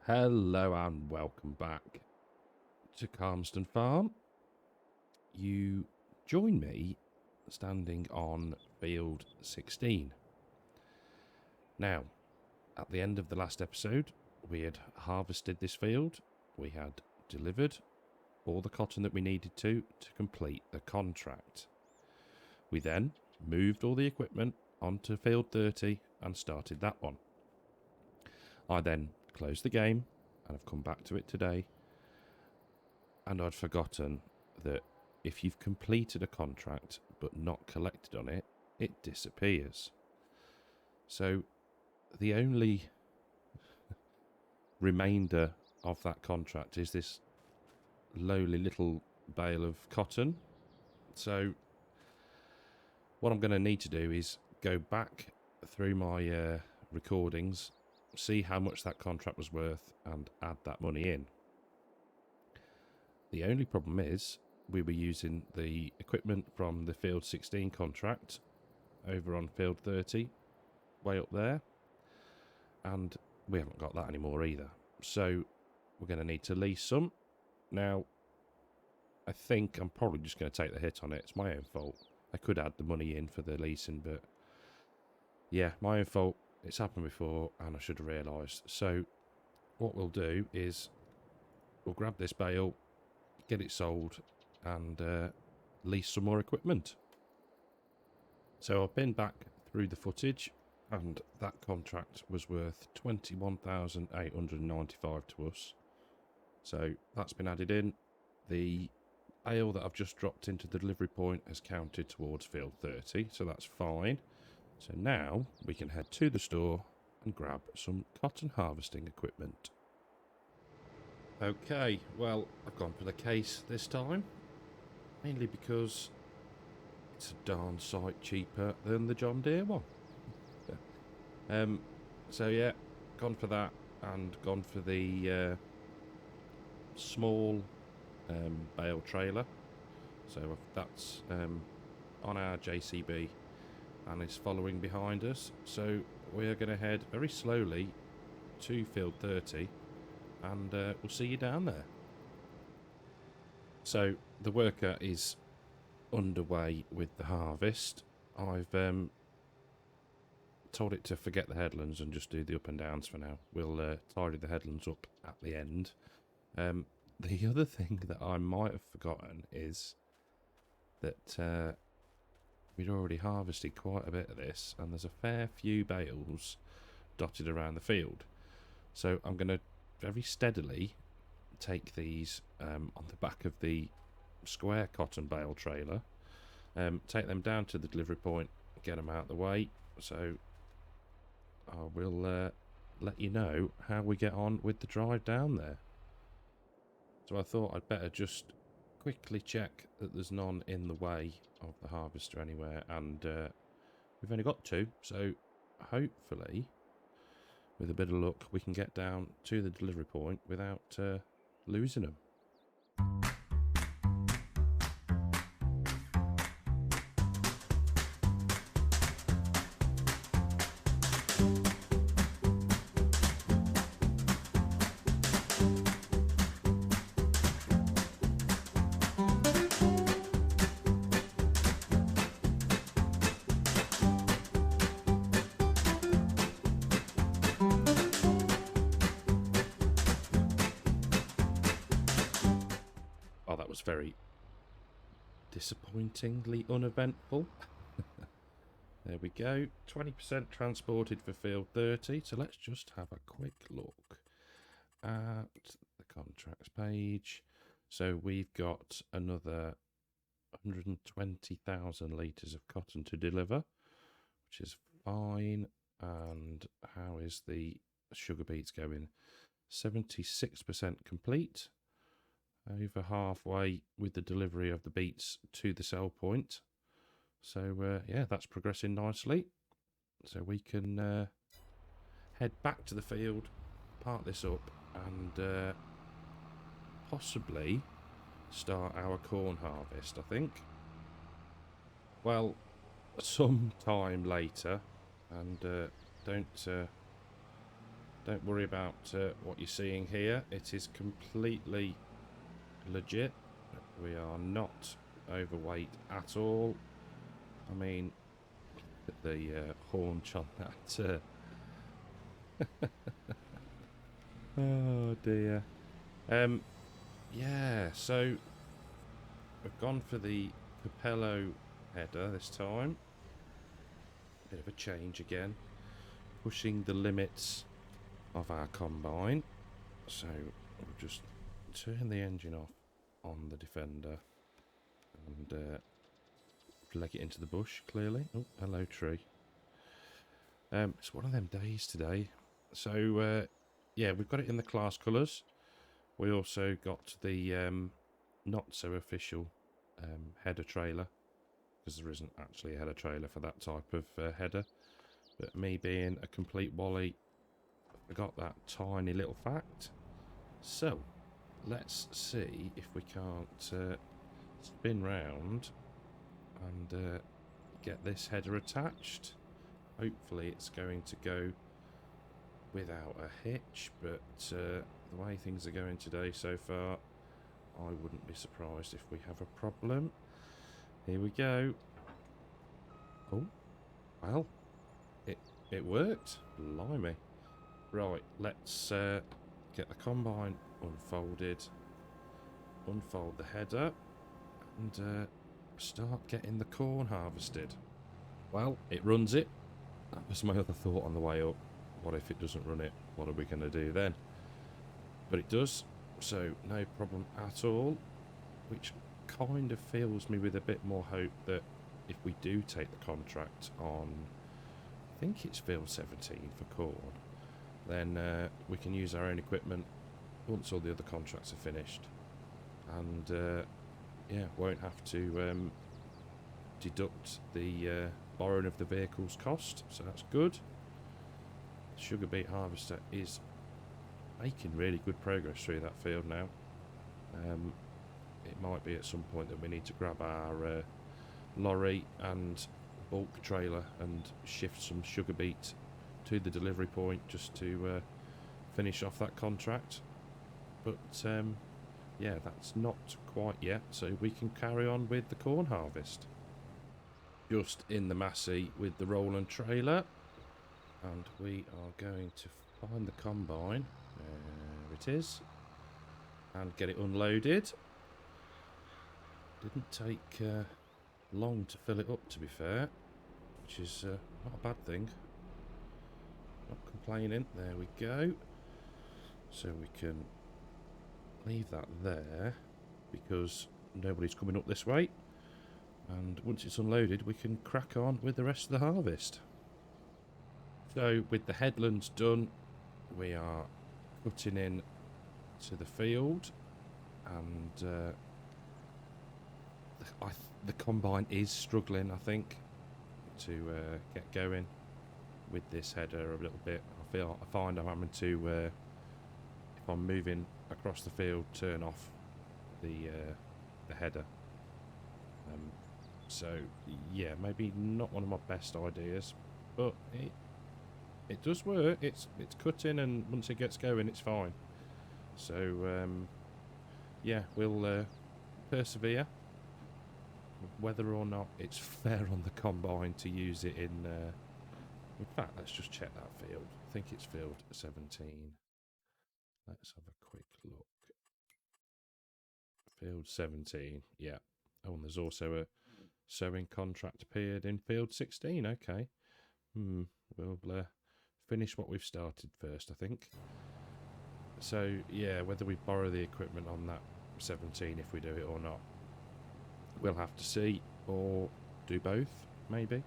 Hello and welcome back to Calmsden Farm. You join me standing on field 16. Now, at the end of the last episode, we had harvested this field. We had delivered all the cotton that we needed to complete the contract. We then moved all the equipment onto field 30 and started that one. I then closed the game and I've come back to it today, and I'd forgotten that if you've completed a contract but not collected on it, it disappears. So the only remainder of that contract is this lowly little bale of cotton. So what I'm going to need to do is go back through my recordings, see how much that contract was worth and add that money in. The only problem is we were using the equipment from the field 16 contract over on field 30, way up there, and we haven't got that anymore either. So we're going to need to lease some. Now, I think I'm probably just going to take the hit on it. It's my own fault. I could add the money in for the leasing, but yeah, my own fault. It's happened before and I should have realised. So what we'll do is we'll grab this bale, get it sold and lease some more equipment. So I've been back through the footage and that contract was worth 21,895 to us. So that's been added in. The bale that I've just dropped into the delivery point has counted towards field 30, so that's fine. So now we can head to the store and grab some cotton harvesting equipment. Okay, well, I've gone for the case this time, mainly because it's a darn sight cheaper than the John Deere one. So yeah, gone for that and gone for the small bale trailer. So that's on our JCB and is following behind us. So we're going to head very slowly to field 30 and we'll see you down there. So the worker is underway with the harvest. I've told it to forget the headlands and just do the up and downs for now. We'll tidy the headlands up at the end. The other thing that I might have forgotten is that we'd already harvested quite a bit of this and there's a fair few bales dotted around the field. So I'm going to very steadily take these on the back of the square cotton bale trailer, take them down to the delivery point, get them out of the way. So I will let you know how we get on with the drive down there. So I thought I'd better just quickly check that there's none in the way of the harvester anywhere, and we've only got two, so hopefully with a bit of luck we can get down to the delivery point without losing them. Oh, that was very disappointingly uneventful. There we go. 20% transported for field 30. So let's just have a quick look at the contracts page. So we've got another 120,000 litres of cotton to deliver, which is fine. And how is the sugar beets going? 76% complete. Over halfway with the delivery of the beets to the sell point. So yeah, that's progressing nicely. So we can head back to the field, park this up and possibly start our corn harvest, I think. Well, some time later, and don't Don't worry about what you're seeing here. It is completely legit. We are not overweight at all. I mean, the haunch on that. Oh dear. Yeah, so we've gone for the Capello header this time. Bit of a change again. Pushing the limits of our combine. So we'll just turn the engine off on the Defender and leg it into the bush, clearly. Oh, hello tree. It's one of them days today. So, yeah, we've got it in the class colours. We also got the not so official header trailer, because there isn't actually a header trailer for that type of header. But me being a complete wally, I got that tiny little fact. So, let's see if we can't spin round and get this header attached. Hopefully it's going to go without a hitch, but the way things are going today so far, I wouldn't be surprised if we have a problem. Here we go. Oh, well, it worked. Blimey. Right, let's get the combine unfolded, unfold the header, and start getting the corn harvested. Well, it runs it. That was my other thought on the way up. What if it doesn't run it? What are we going to do then? But it does, so no problem at all, which kind of fills me with a bit more hope that if we do take the contract on, I think it's field 17 for corn, then we can use our own equipment once all the other contracts are finished, and yeah, won't have to deduct the borrowing of the vehicle's cost, so that's good. The sugar beet harvester is making really good progress through that field now. It might be at some point that we need to grab our lorry and bulk trailer and shift some sugar beet to the delivery point just to finish off that contract. But yeah, that's not quite yet, so we can carry on with the corn harvest. Just in the Massey with the Roland trailer, and we are going to find the combine. There it is, and get it unloaded. Didn't take long to fill it up, to be fair, which is not a bad thing. Not complaining. There we go. So we can leave that there because nobody's coming up this way, and once it's unloaded we can crack on with the rest of the harvest. So with the headlands done, we are cutting in to the field, and the combine is struggling, I think, to get going with this header a little bit. I find I'm having to, if I'm moving across the field, turn off the header. So yeah, maybe not one of my best ideas, but it does work. It's cutting, and once it gets going, it's fine. So yeah, we'll persevere. Whether or not it's fair on the combine to use it in fact, let's just check that field. I think it's field 17. Let's have a quick look. Field 17, yeah. Oh, and there's also a sowing contract appeared in field 16. Okay. We'll finish what we've started first, I think. So yeah, whether we borrow the equipment on that 17 if we do it or not, we'll have to see, or do both, maybe.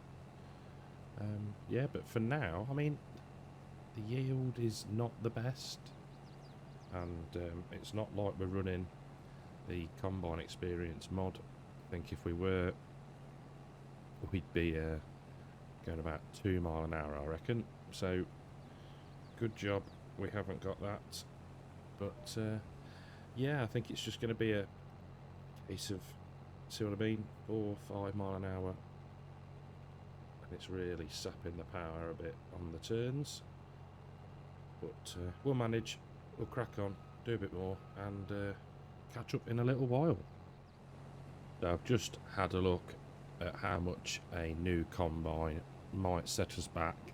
Yeah, but for now, I mean, the yield is not the best, and it's not like we're running the Combine Experience mod. I think if we were, we'd be going about 2 miles an hour, I reckon. So, good job we haven't got that. But, yeah, I think it's just going to be a case of, see what I mean, 4 or 5 miles an hour. And it's really sapping the power a bit on the turns. But we'll manage, we'll crack on, do a bit more, and catch up in a little while. So I've just had a look at how much a new combine might set us back,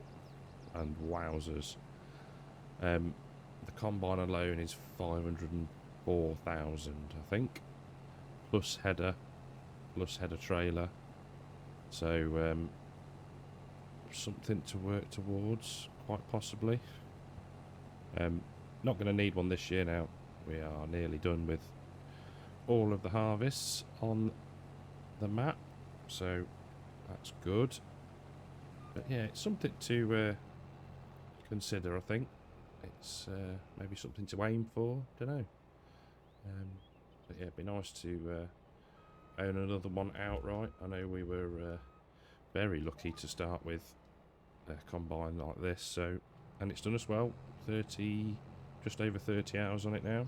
and wowzers. The combine alone is 504,000, I think, plus header trailer. So something to work towards, quite possibly. Not going to need one this year now. We are nearly done with all of the harvests on the map, so that's good. But yeah, it's something to consider, I think. It's maybe something to aim for, don't know. But yeah, it'd be nice to own another one outright. I know we were very lucky to start with a combine like this, so, and it's done us well. Just over 30 hours on it now,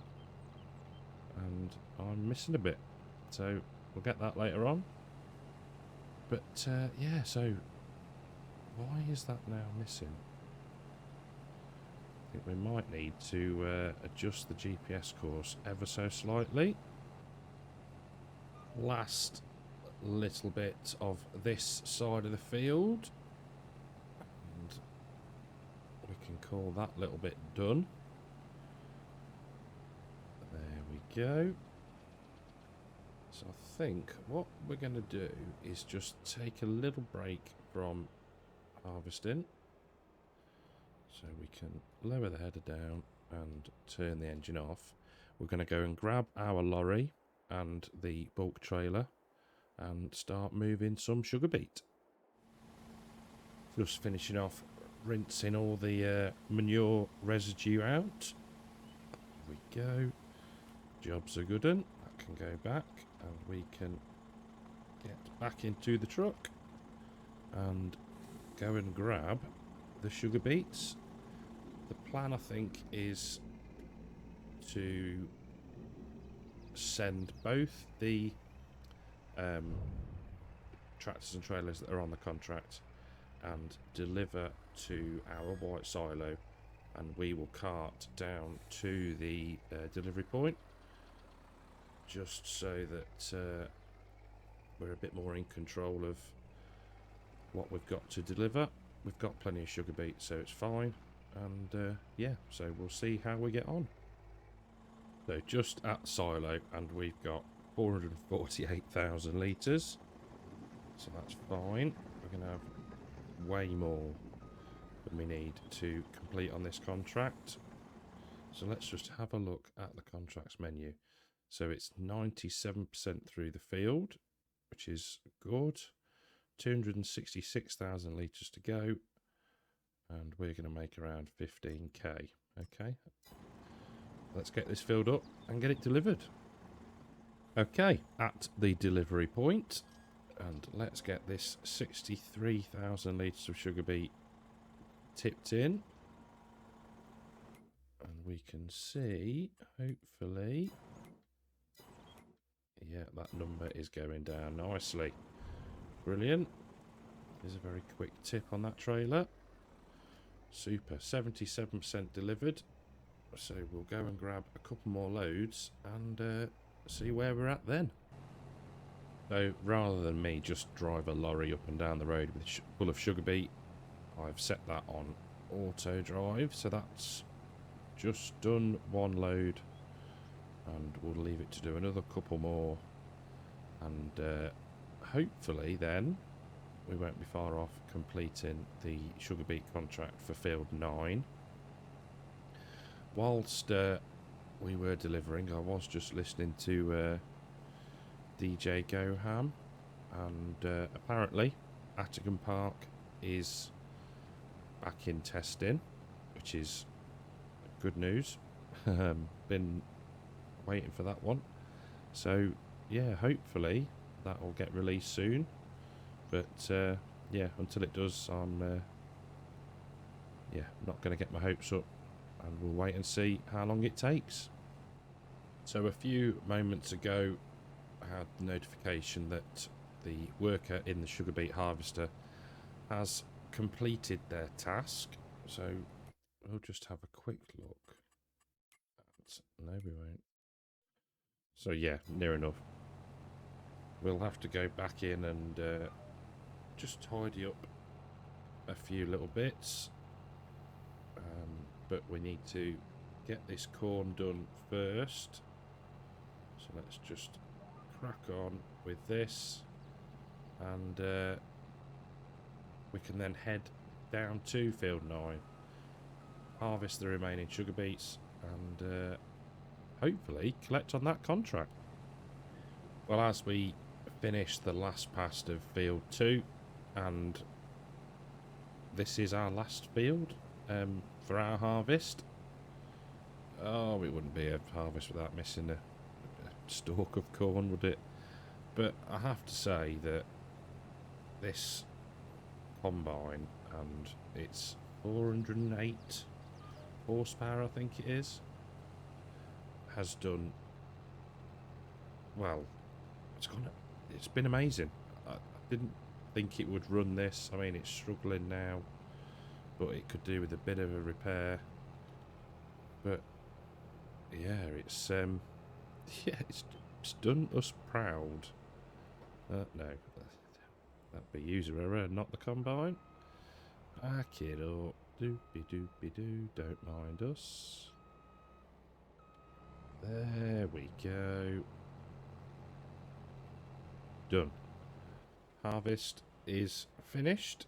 and I'm missing a bit, so we'll get that later on. But yeah, so why is that now missing? I think we might need to adjust the GPS course ever so slightly. Last little bit of this side of the field, and we can call that little bit done. There we go. So I think what we're going to do is just take a little break from harvesting, so we can lower the header down and turn the engine off. We're going to go and grab our lorry and the bulk trailer and start moving some sugar beet. Just finishing off rinsing all the manure residue out. There we go. Job's a good one. That can go back, and we can get back into the truck and go and grab the sugar beets. The plan, I think, is to send both the tractors and trailers that are on the contract and deliver to our white silo, and we will cart down to the delivery point, just so that we're a bit more in control of what we've got to deliver. We've got plenty of sugar beets, so it's fine. And yeah, so we'll see how we get on. So just at silo, and we've got 448,000 litres, so that's fine. We're going to have way more than we need to complete on this contract. So let's just have a look at the contracts menu. So it's 97% through the field, which is good. 266,000 litres to go, and we're going to make around 15k. Okay, let's get this filled up and get it delivered. Okay, at the delivery point, and let's get this 63,000 litres of sugar beet tipped in, and we can see, hopefully, yeah, that number is going down nicely. Brilliant. There's a very quick tip on that trailer. Super. 77% delivered. So we'll go and grab a couple more loads and see where we're at then. So rather than me just drive a lorry up and down the road with full of sugar beet, I've set that on auto drive. So that's just done one load, and we'll leave it to do another couple more, and hopefully then we won't be far off completing the sugar beet contract for field 9. Whilst we were delivering, I was just listening to DJ Goham, and apparently Attigan Park is back in testing, which is good news. Been waiting for that one, so yeah, hopefully that will get released soon. But yeah, until it does, I'm yeah, not going to get my hopes up, and we'll wait and see how long it takes. So a few moments ago I had the notification that the worker in the sugar beet harvester has completed their task. So we'll just have a quick look. No, we won't. So yeah, near enough. We'll have to go back in and just tidy up a few little bits. But we need to get this corn done first. So let's just crack on with this. And we can then head down to field 9. Harvest the remaining sugar beets and hopefully collect on that contract. Well, as we finish the last pass of field 2, and this is our last field for our harvest. Oh, it wouldn't be a harvest without missing a stalk of corn, would it? But I have to say that this combine, and it's 408 horsepower, I think it is, has done well. It's been amazing. I didn't think it would run this. I mean, it's struggling now, but it could do with a bit of a repair. But yeah, it's it's done us proud. No, that'd be user error, not the combine. Back it up. Doopy doopy doo. Don't mind us. There we go. Done. Harvest is finished.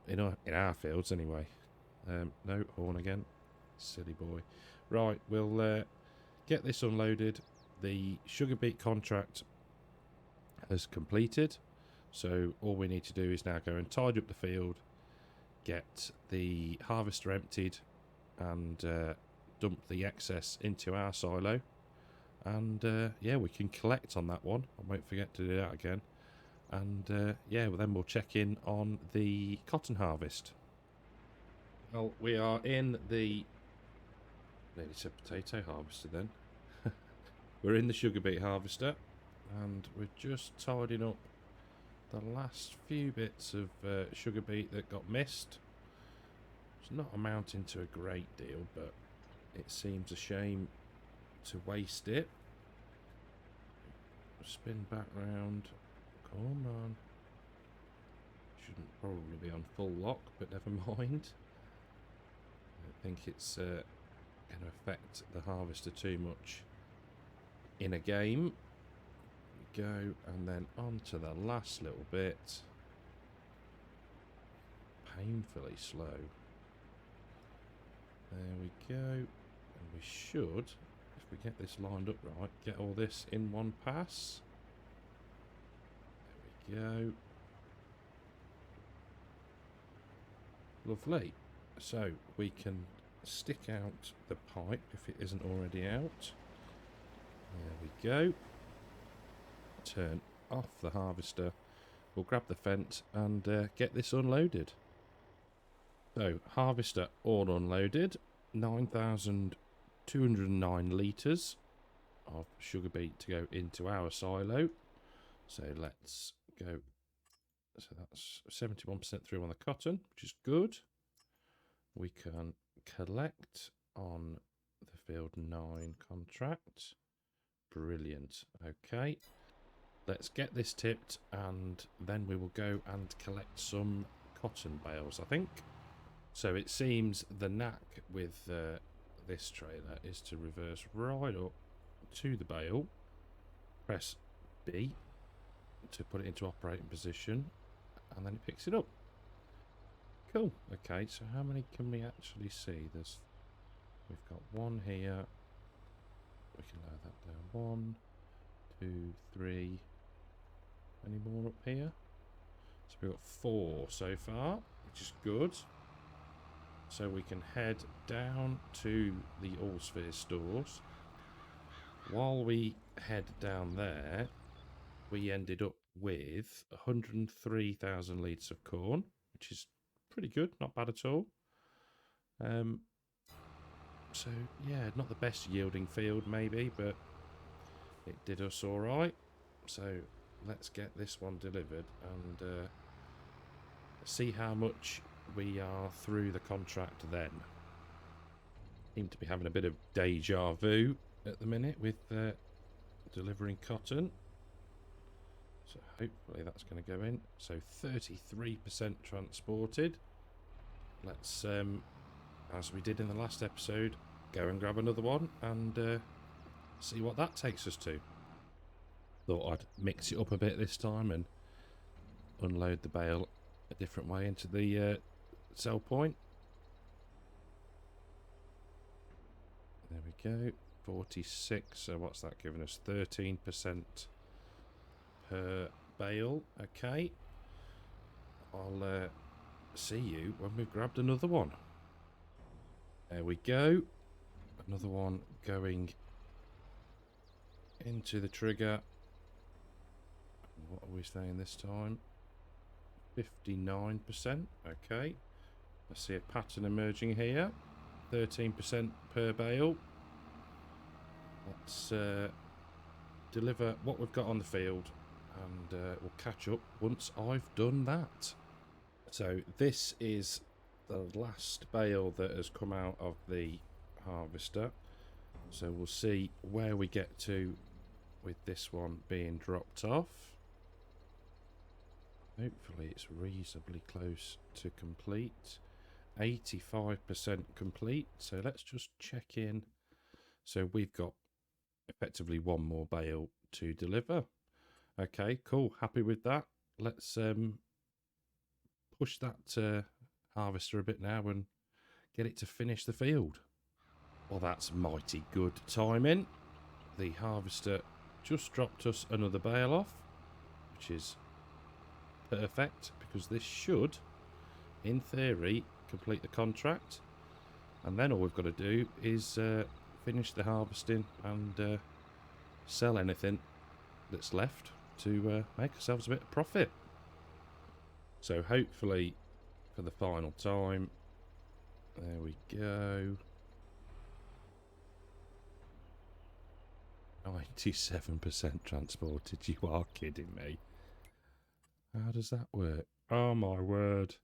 In our fields, anyway. No, horn again. Silly boy. Right, we'll get this unloaded. The sugar beet contract has completed. So all we need to do is now go and tidy up the field, get the harvester emptied, and dump the excess into our silo. And yeah, we can collect on that one. I won't forget to do that again. And yeah, well, then we'll check in on the cotton harvest. Well, we are in the... Nearly said potato harvester then. We're in the sugar beet harvester, and we're just tidying up the last few bits of sugar beet that got missed. It's not amounting to a great deal, but it seems a shame to waste it. Spin back round. Come on. Shouldn't probably be on full lock, but never mind. I don't think it's going to affect the harvester too much in a game. Go, and then on to the last little bit. Painfully slow. There we go. And we should, if we get this lined up right, get all this in one pass. There we go. Lovely. So we can stick out the pipe if it isn't already out. There we go. Turn off the harvester. We'll grab the fence and get this unloaded. So, harvester all unloaded. 9,209 litres of sugar beet to go into our silo. So let's go. So that's 71% through on the cotton, which is good. We can collect on the field 9 contract. Brilliant. Okay. Let's get this tipped, and then we will go and collect some cotton bales, I think. So it seems the knack with this trailer is to reverse right up to the bale, press B to put it into operating position, and then it picks it up. Cool. Okay, so how many can we actually see? We've got one here. We can lower that down. 1, 2, 3. Any more up here? So we've got 4 so far, which is good. So we can head down to the Allsphere stores. While we head down there, we ended up with 103,000 litres of corn, which is pretty good, not bad at all. So yeah, not the best yielding field maybe, but it did us all right. So let's get this one delivered and see how much we are through the contract then. Seem to be having a bit of deja vu at the minute with delivering cotton. So hopefully that's going to go in. So 33% transported. Let's, as we did in the last episode, go and grab another one and see what that takes us to. Thought I'd mix it up a bit this time and unload the bale a different way into the sell point. There we go. 46. So what's that giving us? 13% per bale. Okay. I'll see you when we've grabbed another one. There we go. Another one going into the trigger. What are we saying this time? 59%. Okay. I see a pattern emerging here. 13% per bale. Let's deliver what we've got on the field and we'll catch up once I've done that. So this is the last bale that has come out of the harvester. So we'll see where we get to with this one being dropped off. Hopefully it's reasonably close to complete. 85% complete. So let's just check in. So we've got effectively one more bale to deliver. Okay, cool. Happy with that. Let's push that harvester a bit now and get it to finish the field. Well, that's mighty good timing. The harvester just dropped us another bale off, which is perfect because this should, in theory, complete the contract. And then all we've got to do is finish the harvesting and sell anything that's left to make ourselves a bit of profit. So hopefully for the final time, there we go. 97% transported. You are kidding me. How does that work? Oh my word.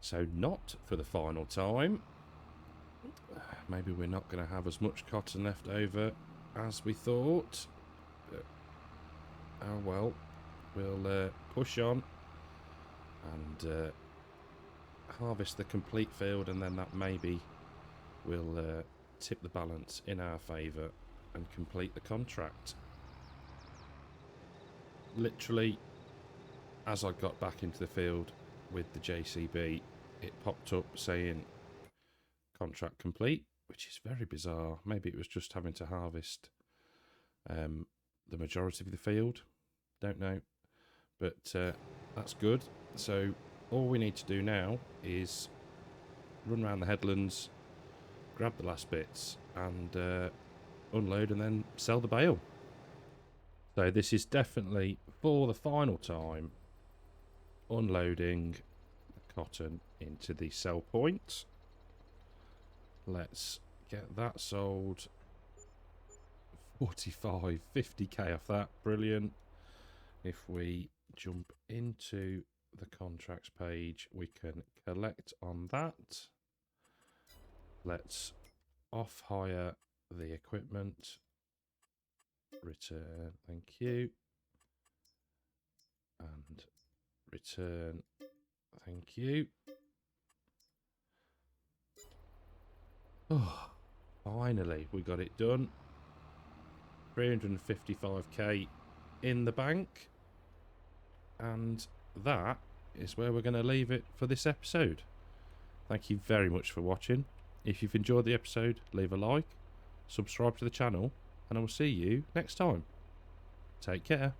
So not for the final time. Maybe we're not going to have as much cotton left over as we thought. But, oh well. We'll push on and harvest the complete field, and then that maybe will tip the balance in our favour and complete the contract. Literally, as I got back into the field with the JCB, it popped up saying contract complete, which is very bizarre. Maybe it was just having to harvest the majority of the field. Don't know. But that's good. So all we need to do now is run around the headlands, grab the last bits and unload and then sell the bale. So this is definitely for the final time unloading the cotton into the sell point. Let's get that sold. 45, 50k off that. Brilliant. If we jump into the contracts page, we can collect on that. Let's off hire the equipment. Return, thank you. And return, thank you. Oh, finally we got it done. 355k in the bank. And that is where we're going to leave it for this episode. Thank you very much for watching. If you've enjoyed the episode, leave a like, subscribe to the channel, and I will see you next time. Take care.